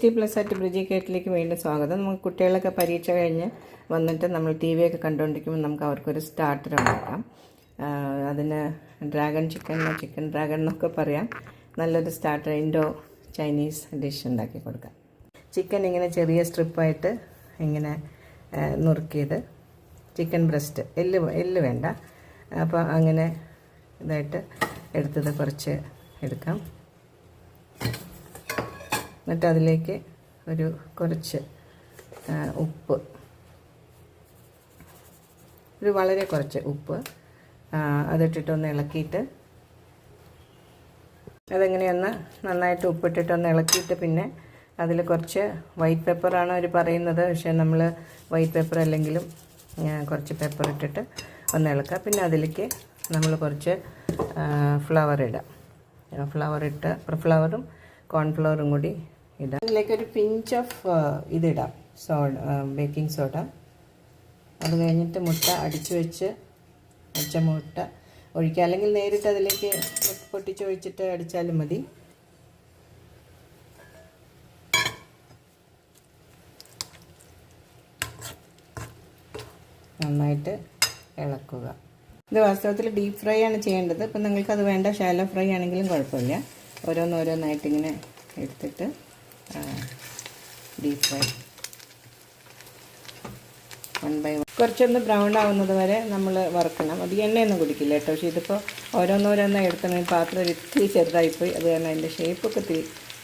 Tasty ആയിട്ട് ബ്രിജി കേറ്റിലേക്ക് വീണ്ടും സ്വാഗതം. നമുക്ക് കുട്ടികളൊക്കെ പരീക്ഷ കഴിഞ്ഞ് വന്നിട്ട് നമ്മൾ ടി വി ഒക്കെ കണ്ടുകൊണ്ടിരിക്കുമ്പോൾ നമുക്ക് അവർക്കൊരു സ്റ്റാർട്ടർ ഉണ്ടാക്കാം. അതിന് ചിക്കൻ ഡ്രാഗൺ എന്നൊക്കെ പറയാം. നല്ലൊരു സ്റ്റാർട്ടർ ഇൻഡോ ചൈനീസ് ഡിഷ് ഉണ്ടാക്കി കൊടുക്കാം. ചിക്കൻ ഇങ്ങനെ ചെറിയ സ്ട്രിപ്പായിട്ട് ഇങ്ങനെ നുറുക്കിയത്, ചിക്കൻ ബ്രസ്റ്റ്, എല്ല് വേണ്ട. അപ്പോൾ അങ്ങനെ ഇതായിട്ട് എടുത്തത് കുറച്ച് എടുക്കാം. എന്നിട്ട് അതിലേക്ക് കുറച്ച് ഉപ്പ്, വളരെ കുറച്ച് ഉപ്പ് അതിട്ടിട്ടൊന്ന് ഇളക്കിയിട്ട്, അതെങ്ങനെയൊന്ന് നന്നായിട്ട് ഉപ്പിട്ടിട്ടൊന്ന് ഇളക്കിയിട്ട്, പിന്നെ അതിൽ കുറച്ച് വൈറ്റ് പെപ്പറാണ് അവർ പറയുന്നത്. പക്ഷേ നമ്മൾ വൈറ്റ് പെപ്പർ അല്ലെങ്കിലും കുറച്ച് പെപ്പർ ഇട്ടിട്ട് ഒന്ന് ഇളക്കുക. പിന്നെ അതിലേക്ക് നമ്മൾ കുറച്ച് ഫ്ലവർ ഇടാം. ഫ്ലവറും കോൺഫ്ലവറും കൂടി ഇടാം. അതിലേക്കൊരു പിഞ്ച് ഓഫ് ഇതിടാം, ബേക്കിംഗ് സോഡ. അത് കഴിഞ്ഞിട്ട് മുട്ട അടിച്ചു വെച്ച മുട്ട ഒഴിക്കുക, അല്ലെങ്കിൽ നേരിട്ട് അതിലേക്ക് പൊട്ടിച്ചൊഴിച്ചിട്ട് അടിച്ചാലും മതി. നന്നായിട്ട് ഇളക്കുക. ഇത് വാസ്തവത്തിൽ ഡീപ്പ് ഫ്രൈ ആണ് ചെയ്യേണ്ടത്. ഇപ്പം നിങ്ങൾക്കത് വേണ്ട, ഷാലോ ഫ്രൈ ആണെങ്കിലും കുഴപ്പമില്ല. ഓരോന്നായിട്ട് ഇങ്ങനെ എടുത്തിട്ട് ഡീപ്പ് ഫ്രൈ 1 by 1 കുറച്ചൊന്ന് ബ്രൗൺ ആവുന്നത് വരെ നമ്മൾ വറുക്കണം. അത് എണ്ണയൊന്നും കുടിക്കില്ല കേട്ടോ. പക്ഷേ ഇതിപ്പോൾ ഓരോന്നോരോന്നായി എടുത്തണമെങ്കിൽ പാത്രം ഇത്തിരി ചെറുതായിപ്പോയി, അത് കാരണം അതിൻ്റെ ഷേപ്പൊക്കെ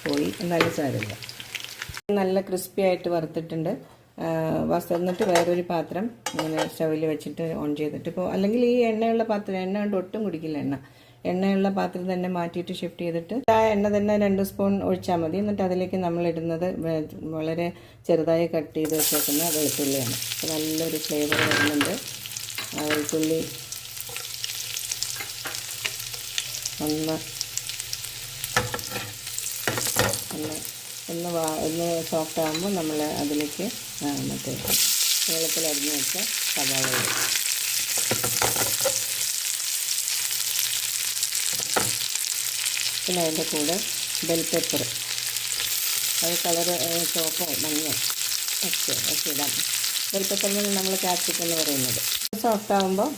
പോയി. എന്നാലും സാരമില്ല. നല്ല ക്രിസ്പി ആയിട്ട് വറുത്തിട്ടുണ്ട്. എന്നിട്ട് വേറൊരു പാത്രം ഇങ്ങനെ സ്റ്റൗവിൽ വെച്ചിട്ട് ഓൺ ചെയ്തിട്ട്, ഇപ്പോൾ അല്ലെങ്കിൽ ഈ എണ്ണയുള്ള പാത്രം, എണ്ണ കൊണ്ട് ഒട്ടും കുടിക്കില്ല. എണ്ണയുള്ള പാത്രം തന്നെ മാറ്റിയിട്ട് ഷിഫ്റ്റ് ചെയ്തിട്ട് ആ എണ്ണ തന്നെ 2 സ്പൂൺ ഒഴിച്ചാൽ മതി. എന്നിട്ട് അതിലേക്ക് നമ്മൾ ഇടുന്നത് വളരെ ചെറുതായി കട്ട് ചെയ്ത് വെച്ചേക്കുന്ന വെളുത്തുള്ളിയാണ്. അപ്പോൾ നല്ലൊരു ഫ്ലേവർ വരുന്നുണ്ട്. വെളുത്തുള്ളി ഒന്ന് സോഫ്റ്റ് ആകുമ്പോൾ നമ്മൾ അതിലേക്ക് മറ്റേ നീളത്തിൽ അരിഞ്ഞ് വെച്ച സവാള ഇടും. പിന്നെ അതിൻ്റെ കൂടെ ബെൽ പെപ്പർ, അത് കളർ ചുവപ്പോ മഞ്ഞോ ഒക്കെ ഇടാം. ബെൽ പെപ്പറിന് നമ്മൾ ക്യാപ്സിക്കം എന്ന് പറയുന്നത്. സോഫ്റ്റ് ആകുമ്പോൾ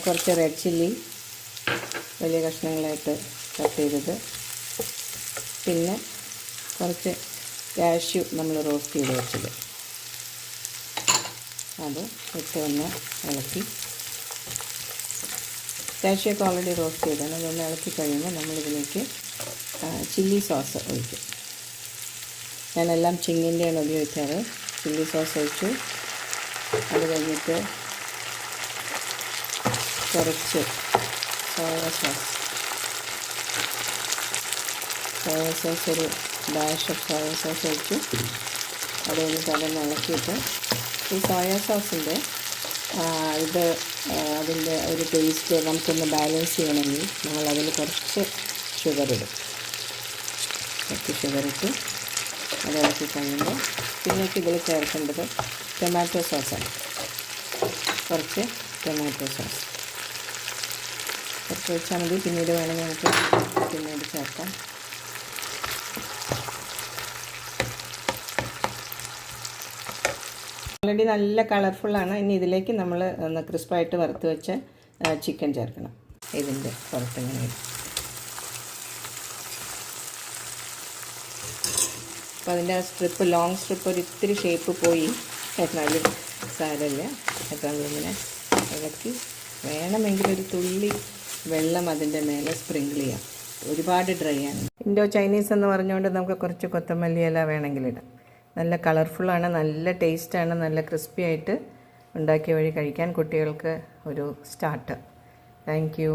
കുറച്ച് റെഡ് ചില്ലി വലിയ കഷ്ണങ്ങളായിട്ട് കട്ട് ചെയ്തത്, പിന്നെ കുറച്ച് കാഷ്യൂ നമ്മൾ റോസ്റ്റ് ചെയ്ത് വെച്ചത്, അത് ഇട്ട് ഒന്ന് ഇളക്കി. കാഷ്യൊക്കെ ഓൾറെഡി റോസ്റ്റ് ചെയ്താണ്. അതൊന്ന് ഇളക്കി കഴിയുമ്പോൾ നമ്മളിതിലേക്ക് ചില്ലി സോസ് ഒഴിക്കും. ഞാനെല്ലാം ചിങ്ങിൻ്റെയാണ് ഉപയോഗിക്കാറ്. ചില്ലി സോസ് ഒഴിച്ചു. അത് കഴിഞ്ഞിട്ട് കുറച്ച് സോയ സോസ് ഒരു ഡാഷ് ഓഫ് സോയ സോസ് ഒഴിച്ചു. അത് കഴിഞ്ഞിട്ട് അതൊന്ന് ഇളക്കിയിട്ട് ഈ സോയ സോസിൻ്റെ അതിൻ്റെ ഒരു ടേസ്റ്റ് നമുക്കൊന്ന് ബാലൻസ് ചെയ്യണമെങ്കിൽ നമ്മളതിൽ കുറച്ച് ഷുഗർ ഇടും. അത് ഇളക്കി കഴിയുമ്പോൾ പിന്നേക്ക് ഇതിൽ ചേർക്കേണ്ടത് ടൊമാറ്റോ സോസാണ്. കുറച്ച് ടൊമാറ്റോ സോസ് കുറച്ച് വെച്ചാൽ മതി. പിന്നീട് വേണമെങ്കിൽ നമുക്ക് പിന്നീട് ചേർക്കാം. ഓൾറെഡി നല്ല കളർഫുള്ളാണ്. ഇനി ഇതിലേക്ക് നമ്മൾ ഒന്ന് ക്രിസ്പായിട്ട് വറുത്ത് വെച്ച ചിക്കൻ ചേർക്കണം. ഇതിൻ്റെ പുറത്തിങ്ങനെ അപ്പോൾ അതിൻ്റെ ലോങ് സ്ട്രിപ്പ് ഒരു ഇത്തിരി ഷേപ്പ് പോയി, എന്നാലും സാരമില്ല. അപ്പോൾ അതിങ്ങനെ ഇളക്കി വേണമെങ്കിൽ ഒരു തുള്ളി വെള്ളം അതിൻ്റെ മേലെ സ്പ്രിങ്കിൾ ചെയ്യാം. ഒരുപാട് ഡ്രൈ ആണ്. ഇൻഡോ ചൈനീസ് എന്ന് പറഞ്ഞുകൊണ്ട് നമുക്ക് കുറച്ച് കൊത്തമല്ലി ഇല വേണമെങ്കിലിടാം. നല്ല കളർഫുള്ളാണ്, നല്ല ടേസ്റ്റാണ്. നല്ല ക്രിസ്പി ആയിട്ട് ഉണ്ടാക്കിയ വഴി കഴിക്കാൻ കുട്ടികൾക്ക് ഒരു സ്റ്റാർട്ടർ. Thank you.